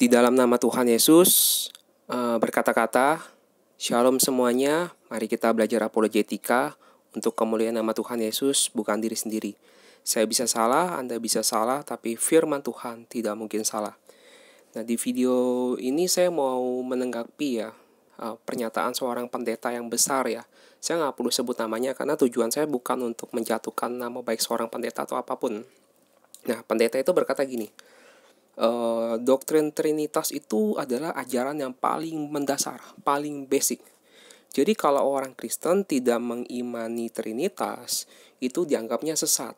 Di dalam nama Tuhan Yesus, berkata-kata, Shalom semuanya, mari kita belajar apologetika untuk kemuliaan nama Tuhan Yesus, bukan diri sendiri. Saya bisa salah, Anda bisa salah, tapi firman Tuhan tidak mungkin salah. Nah, di video ini saya mau menanggapi pernyataan seorang pendeta yang besar ya. Saya nggak perlu sebut namanya karena tujuan saya bukan untuk menjatuhkan nama baik seorang pendeta atau apapun. Nah, pendeta itu berkata gini, doktrin Trinitas itu adalah ajaran yang paling mendasar, paling basic. Jadi kalau orang Kristen tidak mengimani Trinitas, itu dianggapnya sesat.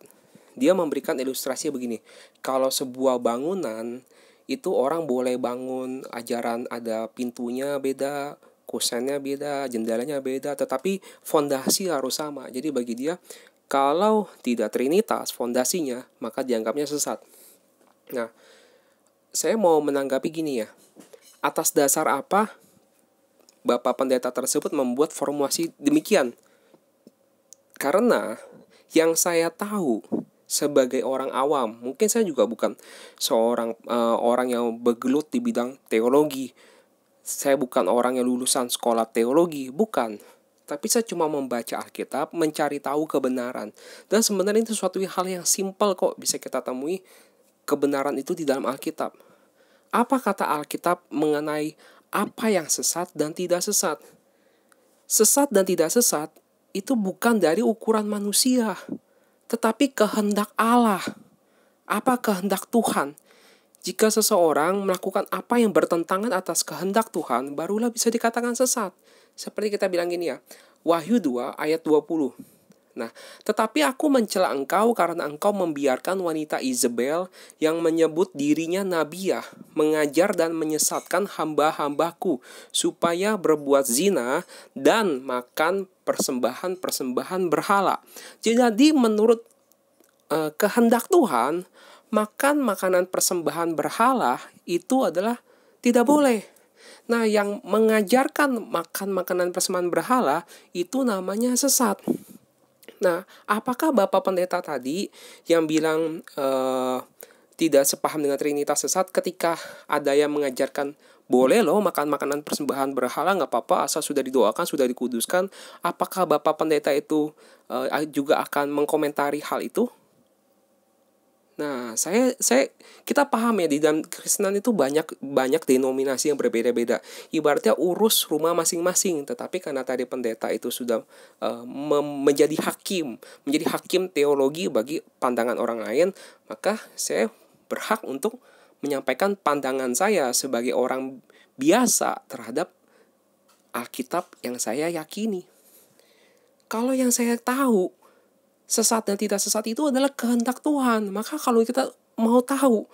Dia memberikan ilustrasi begini, kalau sebuah bangunan, itu orang boleh bangun ajaran ada pintunya beda, kusennya beda, jendelanya beda, tetapi fondasi harus sama. Jadi bagi dia, kalau tidak Trinitas fondasinya, maka dianggapnya sesat. Nah, saya mau menanggapi gini ya. Atas dasar apa Bapak Pendeta tersebut membuat formulasi demikian? Karena yang saya tahu sebagai orang awam, mungkin saya juga bukan seorang orang yang bergelut di bidang teologi. Saya bukan orang yang lulusan sekolah teologi, bukan. Tapi saya cuma membaca Alkitab, mencari tahu kebenaran. Dan sebenarnya itu suatu hal yang simpel kok bisa kita temui kebenaran itu di dalam Alkitab. Apa kata Alkitab mengenai apa yang sesat dan tidak sesat? Sesat dan tidak sesat itu bukan dari ukuran manusia, tetapi kehendak Allah. Apa kehendak Tuhan? Jika seseorang melakukan apa yang bertentangan atas kehendak Tuhan, barulah bisa dikatakan sesat. Seperti kita bilang gini ya, Wahyu 2 ayat 20. Nah, tetapi aku mencela engkau karena engkau membiarkan wanita Izebel yang menyebut dirinya nabiah, mengajar dan menyesatkan hamba-hambaku, supaya berbuat zina dan makan persembahan-persembahan berhala. Jadi menurut kehendak Tuhan, makan makanan persembahan berhala itu adalah tidak boleh. Nah, yang mengajarkan makan makanan persembahan berhala itu namanya sesat. Nah, apakah Bapak Pendeta tadi yang bilang tidak sepaham dengan Trinitas sesat ketika ada yang mengajarkan boleh loh makan makanan persembahan berhala, nggak apa-apa asal sudah didoakan, sudah dikuduskan. Apakah Bapak Pendeta itu juga akan mengkomentari hal itu? Nah, kita paham ya di dalam Kristenan itu banyak denominasi yang berbeda-beda. Ibaratnya urus rumah masing-masing, tetapi karena tadi pendeta itu sudah menjadi hakim teologi bagi pandangan orang lain, maka saya berhak untuk menyampaikan pandangan saya sebagai orang biasa terhadap Alkitab yang saya yakini. Kalau yang saya tahu sesat dan tidak sesat itu adalah kehendak Tuhan. Maka kalau kita mau tahu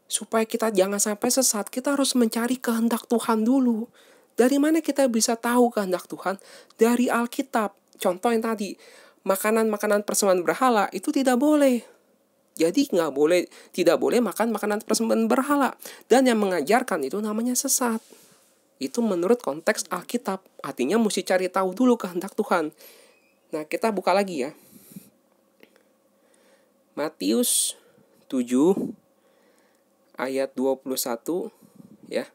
supaya kita jangan sampai sesat, kita harus mencari kehendak Tuhan dulu. Dari mana kita bisa tahu kehendak Tuhan? Dari Alkitab. Contoh yang tadi, makanan-makanan persembahan berhala itu tidak boleh. Jadi tidak boleh makan makanan persembahan berhala. Dan yang mengajarkan itu namanya sesat. Itu menurut konteks Alkitab. Artinya mesti cari tahu dulu kehendak Tuhan. Nah, kita buka lagi ya. Matius 7 ayat 21 ya.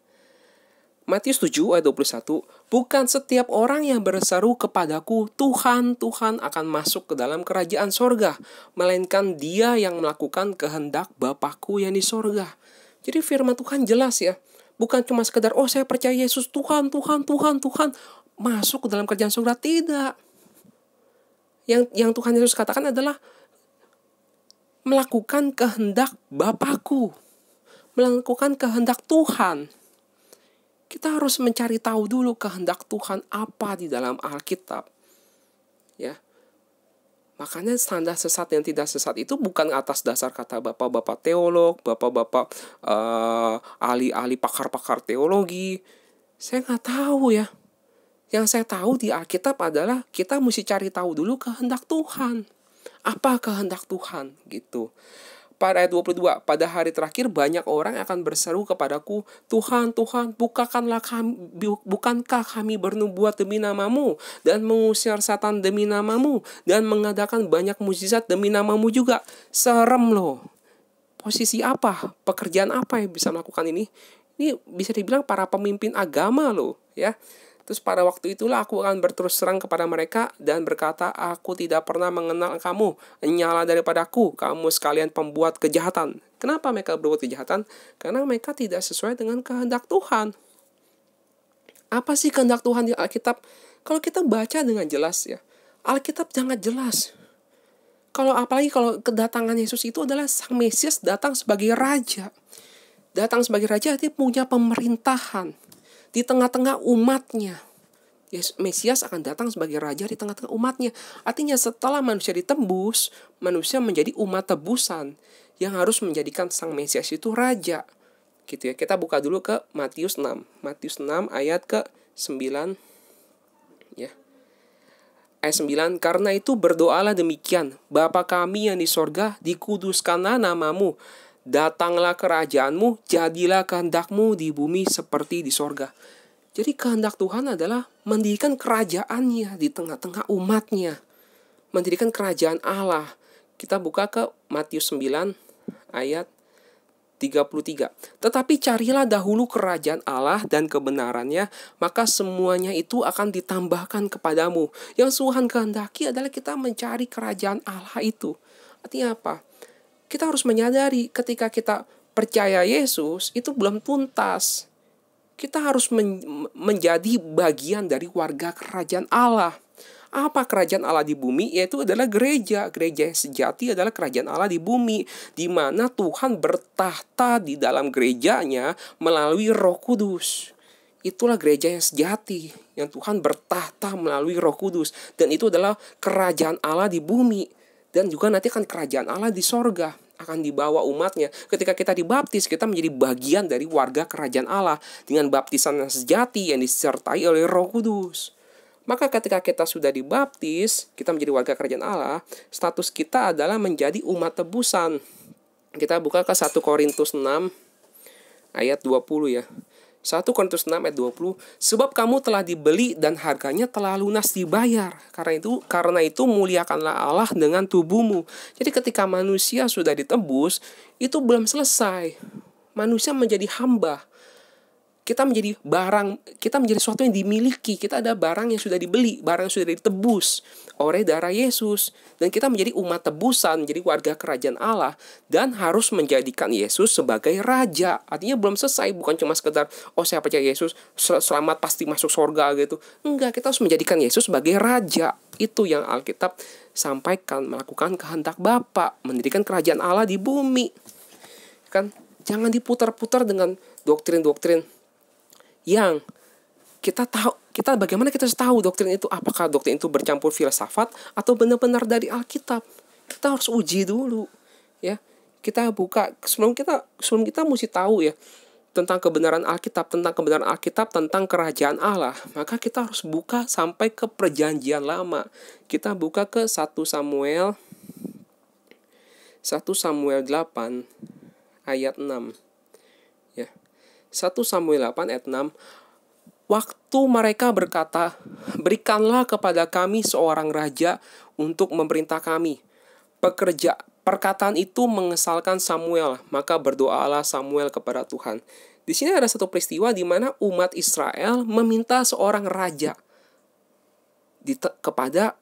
Matius 7 ayat 21, bukan setiap orang yang berseru kepadaku Tuhan, Tuhan akan masuk ke dalam kerajaan sorga, melainkan dia yang melakukan kehendak Bapakku yang di sorga. Jadi firman Tuhan jelas ya. Bukan cuma sekedar saya percaya Yesus Tuhan, masuk ke dalam kerajaan sorga. Tidak. Yang Tuhan Yesus katakan adalah melakukan kehendak Bapakku, melakukan kehendak Tuhan. Kita harus mencari tahu dulu kehendak Tuhan apa di dalam Alkitab. Ya. Makanya standar sesat dan tidak sesat itu bukan atas dasar kata bapak-bapak teolog, bapak-bapak ahli-ahli pakar-pakar teologi. Saya nggak tahu ya. Yang saya tahu di Alkitab adalah kita mesti cari tahu dulu kehendak Tuhan. Apa kehendak Tuhan gitu. Pada ayat 22, pada hari terakhir banyak orang akan berseru kepadaku, Tuhan, Tuhan, bukankah kami bernubuat demi namamu, dan mengusir setan demi namamu, dan mengadakan banyak mukjizat demi namamu juga. Serem loh. Posisi apa? Pekerjaan apa yang bisa melakukan ini? Ini bisa dibilang para pemimpin agama loh, ya. Terus pada waktu itulah aku akan berterus terang kepada mereka dan berkata, aku tidak pernah mengenal kamu, nyala daripadaku, kamu sekalian pembuat kejahatan. Kenapa mereka berbuat kejahatan? Karena mereka tidak sesuai dengan kehendak Tuhan. Apa sih kehendak Tuhan di Alkitab? Kalau kita baca dengan jelas ya, Alkitab sangat jelas. Apalagi kalau kedatangan Yesus itu adalah Sang Mesias datang sebagai Raja. Datang sebagai Raja, dia punya pemerintahan di tengah-tengah umatnya. Mesias akan datang sebagai Raja di tengah-tengah umatnya. Artinya setelah manusia ditebus, manusia menjadi umat tebusan yang harus menjadikan Sang Mesias itu Raja. Gitu ya. Kita buka dulu ke Matius 6. Matius 6 ayat ke 9. Ya. Ayat 9, karena itu berdoalah demikian, Bapa kami yang di sorga, dikuduskanlah namamu, datanglah kerajaanmu, jadilah kehendakmu di bumi seperti di sorga. Jadi kehendak Tuhan adalah mendirikan kerajaannya di tengah-tengah umatnya. Mendirikan kerajaan Allah. Kita buka ke Matius 9 ayat 33. Tetapi carilah dahulu kerajaan Allah dan kebenarannya, maka semuanya itu akan ditambahkan kepadamu. Yang Tuhan kehendaki adalah kita mencari kerajaan Allah itu. Artinya apa? Kita harus menyadari ketika kita percaya Yesus itu belum tuntas. Kita harus menjadi bagian dari warga kerajaan Allah. Apa kerajaan Allah di bumi? Yaitu adalah gereja. Gereja yang sejati adalah kerajaan Allah di bumi, di mana Tuhan bertahta di dalam gerejanya melalui Roh Kudus. Itulah gereja yang sejati, yang Tuhan bertahta melalui Roh Kudus. Dan itu adalah kerajaan Allah di bumi. Dan juga nanti akan kerajaan Allah di sorga, akan dibawa umatnya. Ketika kita dibaptis, kita menjadi bagian dari warga kerajaan Allah dengan baptisan yang sejati yang disertai oleh Roh Kudus. Maka ketika kita sudah dibaptis, kita menjadi warga kerajaan Allah, status kita adalah menjadi umat tebusan. Kita buka ke 1 Korintus 6 ayat 20 ya. 1 Korintus 6 ayat 20, sebab kamu telah dibeli dan harganya telah lunas dibayar. Karena itu muliakanlah Allah dengan tubuhmu. Jadi ketika manusia sudah ditebus, itu belum selesai. Manusia menjadi hamba. Kita menjadi barang, kita menjadi sesuatu yang dimiliki. Kita ada barang yang sudah dibeli, barang yang sudah ditebus oleh darah Yesus. Dan kita menjadi umat tebusan, menjadi warga kerajaan Allah. Dan harus menjadikan Yesus sebagai Raja. Artinya belum selesai, bukan cuma sekedar, saya percaya Yesus, selamat pasti masuk surga gitu. Enggak, kita harus menjadikan Yesus sebagai Raja. Itu yang Alkitab sampaikan, melakukan kehendak Bapa, mendirikan kerajaan Allah di bumi. Kan, jangan diputar-putar dengan doktrin-doktrin yang bagaimana kita tahu doktrin itu, apakah doktrin itu bercampur filsafat atau benar-benar dari Alkitab. Kita harus uji dulu ya. Kita buka sebelum kita mesti tahu ya tentang kebenaran Alkitab, tentang kerajaan Allah. Maka kita harus buka sampai ke perjanjian lama. Kita buka ke 1 Samuel 8 ayat 6 ya. 1 Samuel 8 ayat 6, waktu mereka berkata, berikanlah kepada kami seorang raja untuk memerintah kami. Perkataan itu mengesalkan Samuel, maka berdoalah Samuel kepada Tuhan. Di sini ada satu peristiwa di mana umat Israel meminta seorang raja kepada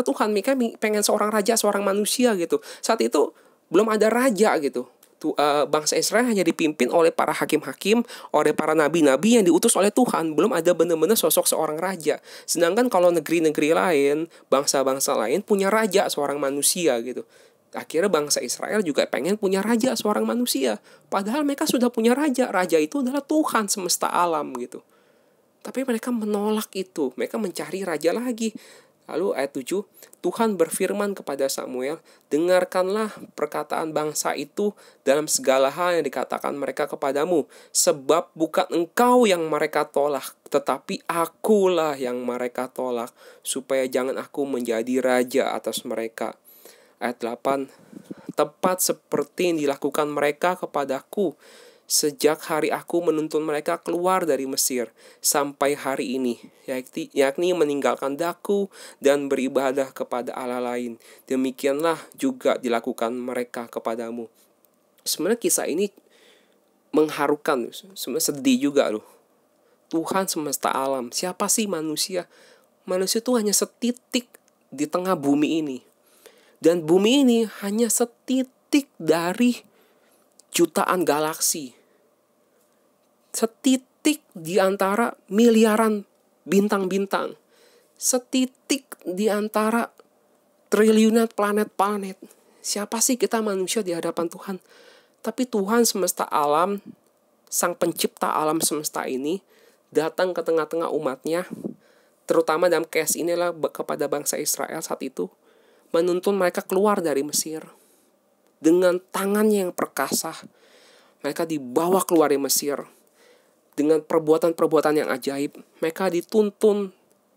Tuhan. Mereka pengen seorang raja, seorang manusia gitu. Saat itu belum ada raja gitu. Bangsa Israel hanya dipimpin oleh para hakim-hakim, oleh para nabi-nabi yang diutus oleh Tuhan. Belum ada benar-benar sosok seorang raja. Sedangkan kalau negeri-negeri lain, bangsa-bangsa lain punya raja, seorang manusia gitu. Akhirnya bangsa Israel juga pengen punya raja, seorang manusia. Padahal mereka sudah punya raja. Raja itu adalah Tuhan semesta alam gitu. Tapi mereka menolak itu. Mereka mencari raja lagi. Lalu ayat 7, Tuhan berfirman kepada Samuel, dengarkanlah perkataan bangsa itu dalam segala hal yang dikatakan mereka kepadamu. Sebab bukan engkau yang mereka tolak, tetapi akulah yang mereka tolak. Supaya jangan aku menjadi raja atas mereka. Ayat 8, tepat seperti yang dilakukan mereka kepadaku. Sejak hari aku menuntun mereka keluar dari Mesir sampai hari ini, yakni meninggalkan daku dan beribadah kepada Allah lain. Demikianlah juga dilakukan mereka kepadamu. Sebenarnya kisah ini mengharukan, sebenarnya sedih juga loh. Tuhan semesta alam, siapa sih manusia? Manusia itu hanya setitik di tengah bumi ini. Dan bumi ini hanya setitik dari jutaan galaksi. Setitik di antara miliaran bintang-bintang. Setitik di antara triliunan planet-planet. Siapa sih kita manusia di hadapan Tuhan? Tapi Tuhan semesta alam, sang pencipta alam semesta ini, datang ke tengah-tengah umatnya, terutama dalam case inilah kepada bangsa Israel saat itu, menuntun mereka keluar dari Mesir. Dengan tangannya yang perkasa, mereka dibawa keluar dari Mesir. Dengan perbuatan-perbuatan yang ajaib, mereka dituntun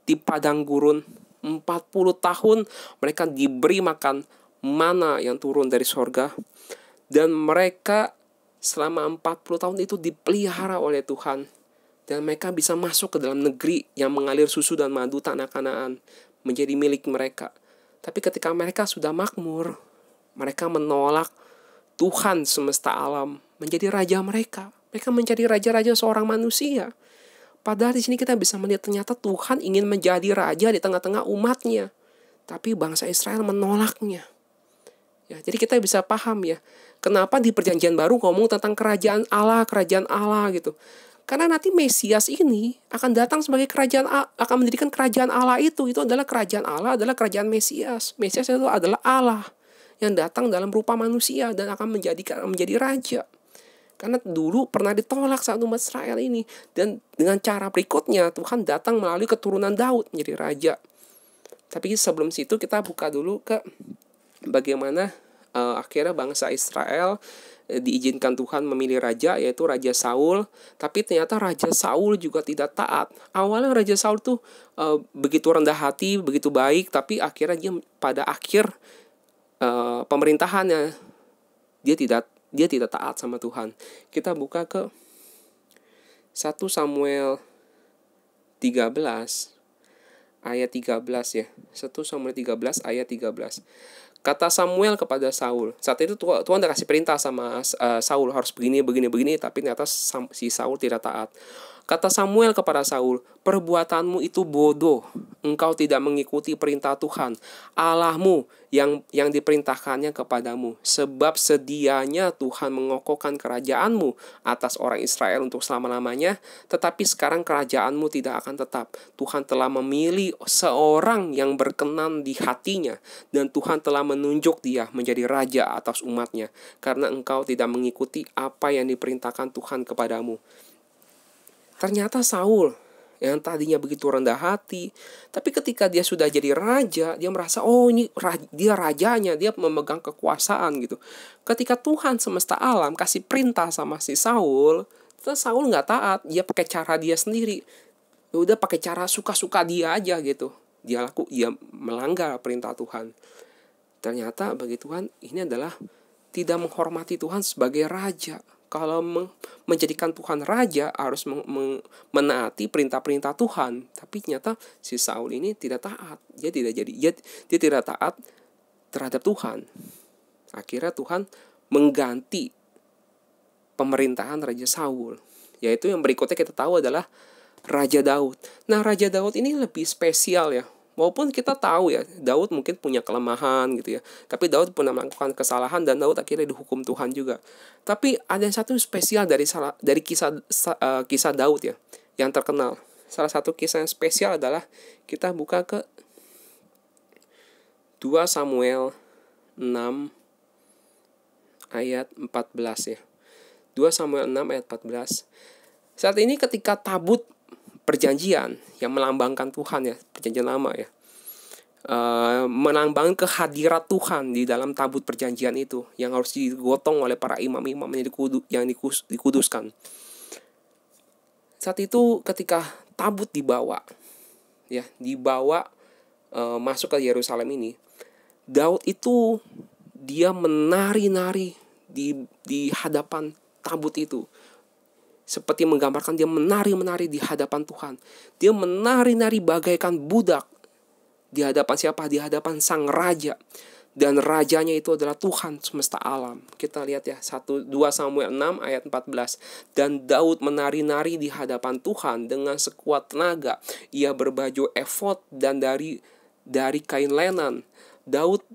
di padang gurun. 40 tahun mereka diberi makan mana yang turun dari sorga. Dan mereka selama 40 tahun itu dipelihara oleh Tuhan. Dan mereka bisa masuk ke dalam negeri yang mengalir susu dan madu, tanah Kanaan, menjadi milik mereka. Tapi ketika mereka sudah makmur, mereka menolak Tuhan semesta alam menjadi raja mereka. Mereka menjadi raja-raja seorang manusia. Padahal di sini kita bisa melihat ternyata Tuhan ingin menjadi raja di tengah-tengah umatnya. Tapi bangsa Israel menolaknya. Ya, jadi kita bisa paham ya, kenapa di perjanjian baru ngomong tentang kerajaan Allah gitu. Karena nanti Mesias ini akan datang sebagai akan mendirikan kerajaan Allah itu adalah kerajaan Allah, adalah kerajaan Mesias. Mesias itu adalah Allah yang datang dalam rupa manusia dan akan menjadi raja. Karena dulu pernah ditolak saat umat Israel ini. Dan dengan cara berikutnya Tuhan datang melalui keturunan Daud menjadi raja. Tapi sebelum situ kita buka dulu ke bagaimana akhirnya bangsa Israel diizinkan Tuhan memilih raja, yaitu Raja Saul. Tapi ternyata Raja Saul juga tidak taat. Awalnya Raja Saul tuh begitu rendah hati, begitu baik, tapi akhirnya dia pada akhir pemerintahannya dia tidak taat sama Tuhan. Kita buka ke 1 Samuel 13 ayat 13 ya. 1 Samuel 13 ayat 13. Kata Samuel kepada Saul. Saat itu Tuhan udah kasih perintah sama Saul harus begini, tapi ternyata si Saul tidak taat. Kata Samuel kepada Saul, perbuatanmu itu bodoh. Engkau tidak mengikuti perintah Tuhan Allahmu yang diperintahkannya kepadamu. Sebab sedianya Tuhan mengokohkan kerajaanmu atas orang Israel untuk selama-lamanya. Tetapi sekarang kerajaanmu tidak akan tetap. Tuhan telah memilih seorang yang berkenan di hatinya. Dan Tuhan telah menunjuk dia menjadi raja atas umatnya. Karena engkau tidak mengikuti apa yang diperintahkan Tuhan kepadamu. Ternyata Saul yang tadinya begitu rendah hati, tapi ketika dia sudah jadi raja, dia merasa ini dia rajanya, dia memegang kekuasaan gitu. Ketika Tuhan semesta alam kasih perintah sama si Saul, terus Saul nggak taat, dia pakai cara dia sendiri. Udah pakai cara suka-suka dia aja gitu. Dia melanggar perintah Tuhan. Ternyata bagi Tuhan ini adalah tidak menghormati Tuhan sebagai raja. Kalau menjadikan Tuhan raja harus menaati perintah-perintah Tuhan. Tapi ternyata si Saul ini tidak taat. Dia tidak taat terhadap Tuhan. Akhirnya Tuhan mengganti pemerintahan Raja Saul. Yaitu yang berikutnya kita tahu adalah Raja Daud. Nah, Raja Daud ini lebih spesial ya. Walaupun kita tahu ya, Daud mungkin punya kelemahan gitu ya. Tapi Daud pernah melakukan kesalahan dan Daud akhirnya dihukum Tuhan juga. Tapi ada satu spesial dari kisah Daud ya, yang terkenal. Salah satu kisah yang spesial adalah kita buka ke 2 Samuel 6 ayat 14 ya. 2 Samuel 6 ayat 14. Saat ini ketika tabut perjanjian yang melambangkan Tuhan ya, perjanjian lama ya, melambangkan kehadirat Tuhan di dalam tabut perjanjian itu yang harus digotong oleh para imam-imam yang dikuduskan. Saat itu ketika tabut dibawa masuk ke Yerusalem ini, Daud itu dia menari-nari di hadapan tabut itu. Seperti menggambarkan dia menari-menari di hadapan Tuhan. Dia menari-nari bagaikan budak. Di hadapan siapa? Di hadapan sang raja. dan rajanya itu adalah Tuhan semesta alam. Kita lihat ya, 2 Samuel 6 ayat 14. Dan Daud menari-nari di hadapan Tuhan dengan sekuat tenaga. Ia berbaju efod dan dari kain lenan. Daud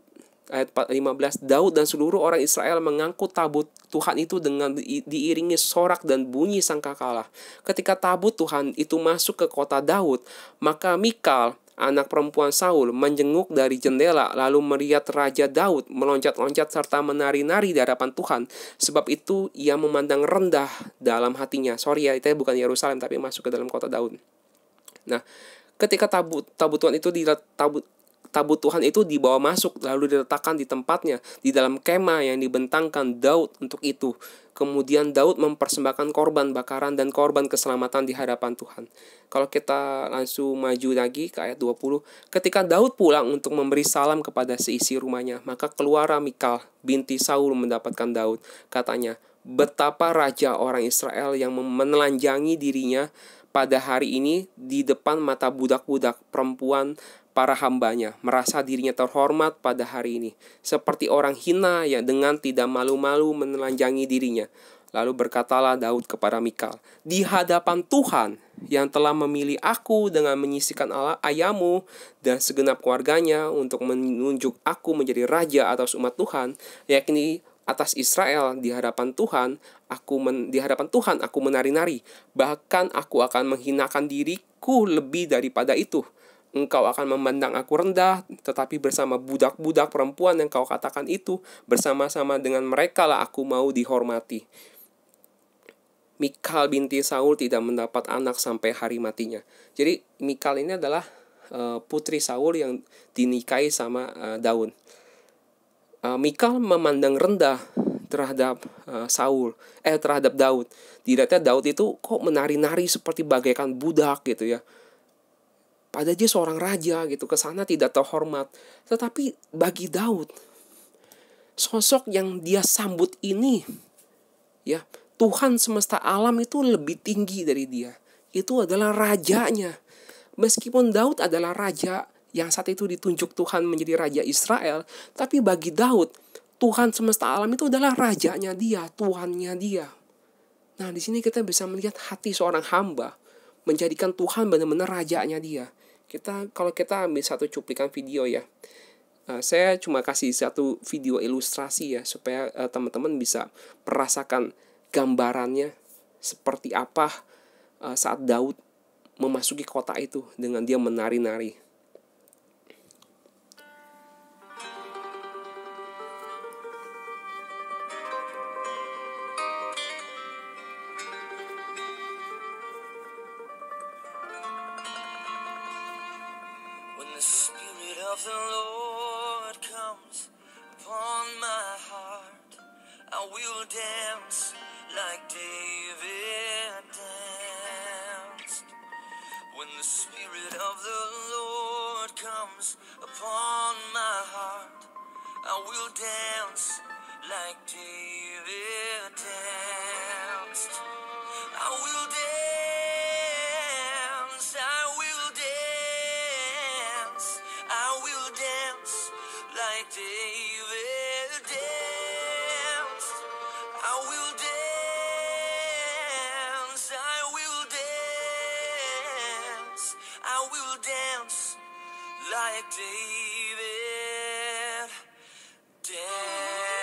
ayat 15, Daud dan seluruh orang Israel mengangkut tabut Tuhan itu dengan diiringi sorak dan bunyi sangkakala. Ketika tabut Tuhan itu masuk ke kota Daud, maka Mikal, anak perempuan Saul, menjenguk dari jendela lalu melihat Raja Daud meloncat-loncat serta menari-nari di hadapan Tuhan. Sebab itu ia memandang rendah dalam hatinya. Sorry ya, itu bukan Yerusalem tapi masuk ke dalam kota Daud. Nah, ketika tabut Tuhan itu tabut Tuhan itu dibawa masuk lalu diletakkan di tempatnya di dalam kemah yang dibentangkan Daud untuk itu. Kemudian Daud mempersembahkan korban bakaran dan korban keselamatan di hadapan Tuhan. Kalau kita langsung maju lagi ke ayat 20, ketika Daud pulang untuk memberi salam kepada seisi rumahnya, maka keluar Mikal binti Saul mendapatkan Daud. Katanya, betapa raja orang Israel yang menelanjangi dirinya pada hari ini di depan mata budak-budak perempuan para hambanya, merasa dirinya terhormat pada hari ini, seperti orang hina yang dengan tidak malu-malu menelanjangi dirinya. Lalu berkatalah Daud kepada Mikal, di hadapan Tuhan yang telah memilih aku dengan menyisihkan ayahmu dan segenap keluarganya untuk menunjuk aku menjadi raja atas umat Tuhan, yakni atas Israel, di hadapan Tuhan aku menari-nari, bahkan aku akan menghinakan diriku lebih daripada itu. Engkau akan memandang aku rendah, tetapi bersama budak-budak perempuan yang kau katakan itu, bersama-sama dengan mereka lah aku mau dihormati. Mikal binti Saul tidak mendapat anak sampai hari matinya. Jadi Mikal ini adalah putri Saul yang dinikahi sama Daud. Mikal memandang rendah terhadap terhadap Daud. Dilihatnya Daud itu kok menari-nari seperti bagaikan budak gitu ya. Padahal dia seorang raja gitu, kesana tidak terhormat. Tetapi bagi Daud, sosok yang dia sambut ini, ya, Tuhan semesta alam itu lebih tinggi dari dia. Itu adalah rajanya. Meskipun Daud adalah raja yang saat itu ditunjuk Tuhan menjadi raja Israel, tapi bagi Daud, Tuhan semesta alam itu adalah rajanya dia, Tuhannya dia. Nah, di sini kita bisa melihat hati seorang hamba menjadikan Tuhan benar-benar rajanya dia. Kalau kita ambil satu cuplikan video ya, saya cuma kasih satu video ilustrasi ya, supaya teman-teman bisa merasakan gambarannya seperti apa saat Daud memasuki kota itu dengan dia menari-nari. Of the Lord comes upon my heart, I will dance like David danced. When the Spirit of the Lord comes upon my heart, I will dance like David danced. I will dance, I will dance, I will dance like David danced. I will dance, I will dance, I will dance like David danced.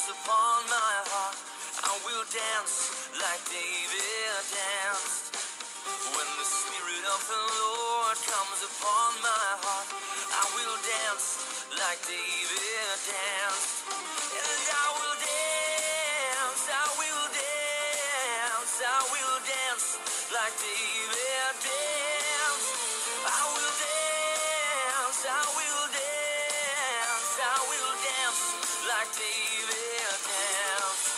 Upon my heart, I will dance like David danced. When the Spirit of the Lord comes upon my heart, I will dance like David danced. And I will dance, I will dance, I will dance like David danced. I will dance, I will dance, I will dance like David danced.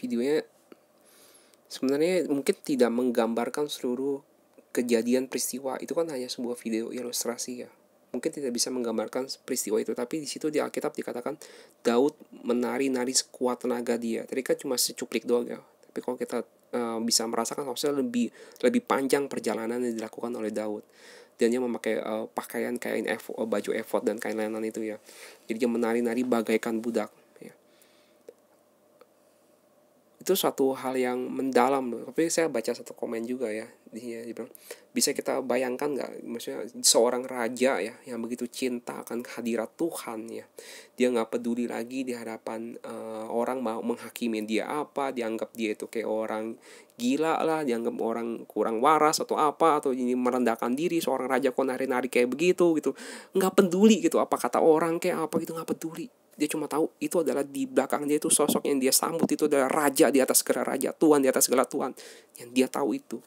videonya sebenarnya mungkin tidak menggambarkan seluruh kejadian peristiwa. Itu kan hanya sebuah video ilustrasi ya. Mungkin tidak bisa menggambarkan peristiwa itu, tapi di situ di Alkitab dikatakan Daud menari-nari sekuat tenaga dia. Tadi kan cuma secuplik doang ya. Tapi kalau kita bisa merasakan maksudnya lebih panjang perjalanan yang dilakukan oleh Daud. Dan dia memakai pakaian baju efod dan kain lenan itu ya. Jadi dia menari-nari bagaikan budak ya. Itu suatu hal yang mendalam loh. Tapi saya baca satu komen juga ya, dia bilang, bisa kita bayangkan nggak, maksudnya seorang raja ya yang begitu cinta akan hadirat Tuhan ya, dia nggak peduli lagi di hadapan orang mau menghakimi dia apa, dianggap dia itu kayak orang gila lah, dianggap orang kurang waras atau apa, atau ini merendahkan diri, seorang raja kok nari-nari kayak begitu gitu, nggak peduli gitu apa kata orang kayak apa gitu, nggak peduli. Dia cuma tahu itu adalah di belakang dia itu sosok yang dia sambut itu adalah raja di atas segala raja, Tuhan di atas segala Tuhan, yang dia tahu itu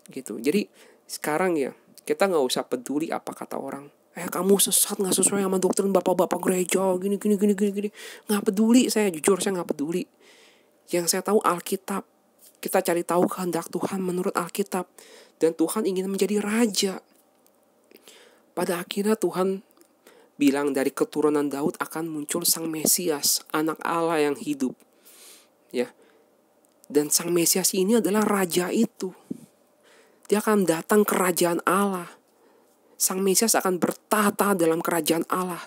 gitu. Jadi sekarang ya kita nggak usah peduli apa kata orang, kamu sesat, nggak sesuai sama doktrin bapak-bapak gereja gini, nggak peduli. Saya jujur, saya nggak peduli. Yang saya tahu Alkitab, kita cari tahu kehendak Tuhan menurut Alkitab, dan Tuhan ingin menjadi raja. Pada akhirnya Tuhan bilang dari keturunan Daud akan muncul Sang Mesias, anak Allah yang hidup. Ya. Dan Sang Mesias ini adalah raja itu. Dia akan datang kerajaan Allah. Sang Mesias akan bertahta dalam kerajaan Allah.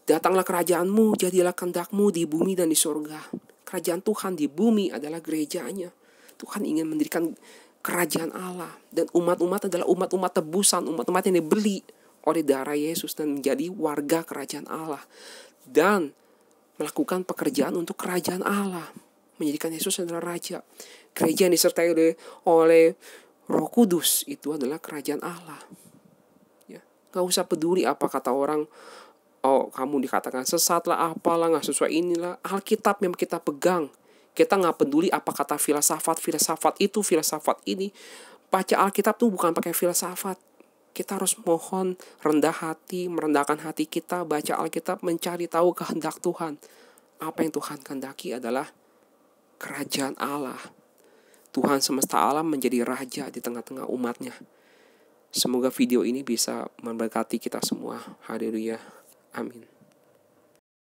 Datanglah kerajaanmu, jadilah kehendakmu di bumi dan di surga. Kerajaan Tuhan di bumi adalah gerejanya. Tuhan ingin mendirikan kerajaan Allah. Dan umat-umat adalah umat-umat tebusan, umat-umat yang dibeli oleh darah Yesus dan menjadi warga kerajaan Allah. Dan melakukan pekerjaan untuk kerajaan Allah. Menjadikan Yesus adalah raja. Gereja yang disertai oleh Roh Kudus itu adalah kerajaan Allah. Ya, gak usah peduli apa kata orang. Oh, kamu dikatakan sesat lah, apalah, gak sesuai inilah. Alkitab yang kita pegang. Kita gak peduli apa kata filsafat itu, filsafat ini. Baca Alkitab tuh bukan pakai filsafat. Kita harus mohon rendah hati, merendahkan hati kita, baca Alkitab, mencari tahu kehendak Tuhan. Apa yang Tuhan kehendaki adalah kerajaan Allah. Tuhan semesta alam menjadi raja di tengah-tengah umatnya. Semoga video ini bisa memberkati kita semua. Haleluya. Amin.